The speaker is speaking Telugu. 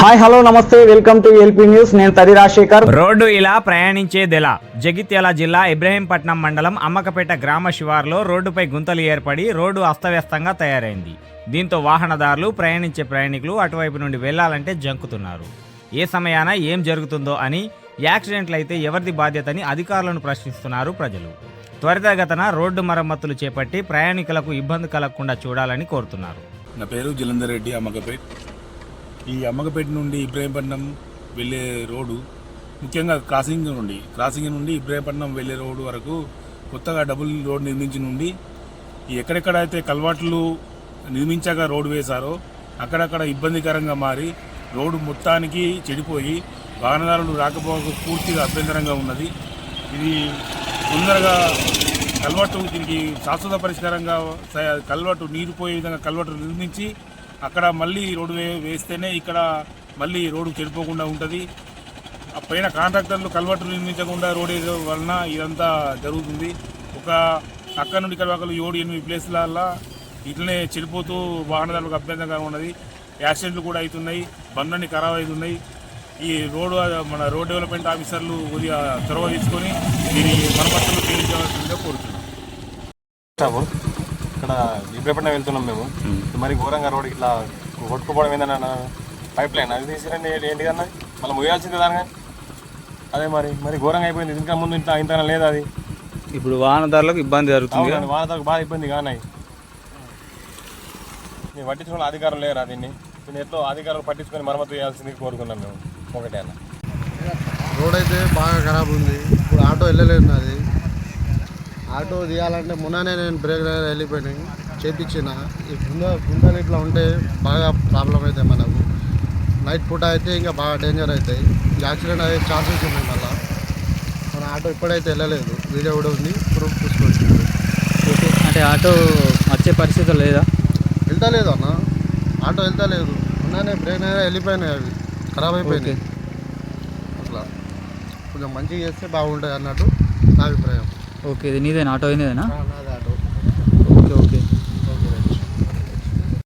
హాయ్ హలో నమస్తే వెల్కమ్ టు ఎల్పీ న్యూస్. నేను తది రాజశేఖర్. రోడ్డు ఇలా ప్రయాణించేదెలా? జగిత్యాల జిల్లా ఇబ్రహీంపట్నం మండలం అమ్మకపేట గ్రామ శివారులో రోడ్డుపై గుంతలు ఏర్పడి రోడ్డు అస్తవ్యస్తంగా తయారైంది. దీంతో వాహనదారులు ప్రయాణించే ప్రయాణికులు అటువైపు నుండి వెళ్లాలంటే జంకుతున్నారు. ఏ సమయాన ఏం జరుగుతుందో అని, యాక్సిడెంట్లు అయితే ఎవరిది బాధ్యతని అధికారులను ప్రశ్నిస్తున్నారు ప్రజలు. త్వరితగతన రోడ్డు మరమ్మతులు చేపట్టి ప్రయాణికులకు ఇబ్బంది కలగకుండా చూడాలని కోరుతున్నారు. నా పేరు జలంధర్ రెడ్డి, అమ్మకపేట్. ఈ అమ్మకపేట నుండి ఇబ్రహీంపట్నం వెళ్ళే రోడ్డు, ముఖ్యంగా క్రాసింగ్ నుండి ఇబ్రహీంపట్నం వెళ్ళే రోడ్డు వరకు కొత్తగా డబుల్ రోడ్ నిర్మించి నుండి ఎక్కడెక్కడైతే కల్వర్ట్లు నిర్మించాక రోడ్డు వేశారో అక్కడక్కడ ఇబ్బందికరంగా మారి రోడ్డు మొత్తానికి చెడిపోయి వాహనదారులు రాకపోకలకు పూర్తిగా అభ్యంతరంగా ఉన్నది. ఇది తొందరగా కల్వర్టు దీనికి శాశ్వత పరిష్కారంగా కల్వర్టు నీరు పోయే విధంగా కల్వర్టు నిర్మించి అక్కడ మళ్ళీ రోడ్డు వేస్తేనే ఇక్కడ మళ్ళీ రోడ్డు చెడిపోకుండా ఉంటుంది. ఆ పైన కాంట్రాక్టర్లు కల్వర్టు నిర్మించకుండా రోడ్ వేయడం వలన ఇదంతా జరుగుతుంది. ఒక అక్కడ నుండి ఇక్కడ 7-8 ప్లేసులలో ఇట్లనే చెడిపోతూ వాహనదారులకు అభ్యంతరంగా ఉన్నది. యాక్సిడెంట్లు కూడా అవుతున్నాయి, బండ్లన్నీ ఖరాబ్ అవుతున్నాయి. ఈ మన రోడ్ డెవలప్మెంట్ ఆఫీసర్లు కొద్దిగా చొరవ తీసుకొని దీని మరమ్మతులు చేయించవలసిందిగా కోరుతున్నాం. ఇక్కడ ఇబ్రహీంపట్నం వెళ్తున్నాం మేము. మరి ఘోరంగా రోడ్ ఇట్లా కొట్టుకుపోవడం ఏందన్న పైప్ లైన్ అది తీసిరండి ఏంటి కన్నా మళ్ళీ ముయ్యాల్సిందే దానిగా. అదే మరి ఘోరంగా అయిపోయింది. ఇంకా ముందు ఇంత లేదు అది. ఇప్పుడు వాహనదారులకు ఇబ్బంది జరుగుతుంది. వాహనదారులకు బాగా ఇబ్బంది కానీ నేను పట్టించుకున్న అధికారులు లేరా దీన్ని ఎట్లా అధికారులు పట్టించుకొని మరమ్మతు చేయాల్సింది కోరుకున్నాం మేము. ఒకటే అన్న రోడ్ అయితే బాగా ఖరాబ్ ఉంది. ఇప్పుడు ఆటో వెళ్ళలేదు. అది ఆటో తీయాలంటే మొన్ననే నేను బ్రేక్ వెళ్ళిపోయినాయి చేపించిన. ఈ గుండెలు ఇట్లా ఉంటే బాగా ప్రాబ్లం అవుతాయి మనకు. నైట్ పూట అయితే ఇంకా బాగా డేంజర్ అవుతాయి. యాక్సిడెంట్ అయ్యే ఛాన్సెస్ ఉన్నాయి. మళ్ళీ మన ఆటో ఇప్పుడైతే వెళ్ళలేదు. వీడియో కూడా ఉంది, ప్రూఫ్ చూసుకోవచ్చు. అంటే ఆటో వచ్చే పరిస్థితి లేదా? వెళ్తలేదు అన్న, ఆటో వెళ్తలేదు. మొన్ననే బ్రేక్ వెళ్ళిపోయినాయి, అవి ఖరాబ్ అయిపోయినాయి. అట్లా కొంచెం మంచిగా చేస్తే బాగుంటుంది అన్నట్టు నా అభిప్రాయం. ఓకే, ఇది నీదేనా? ఆటో అయినదేనా? నాది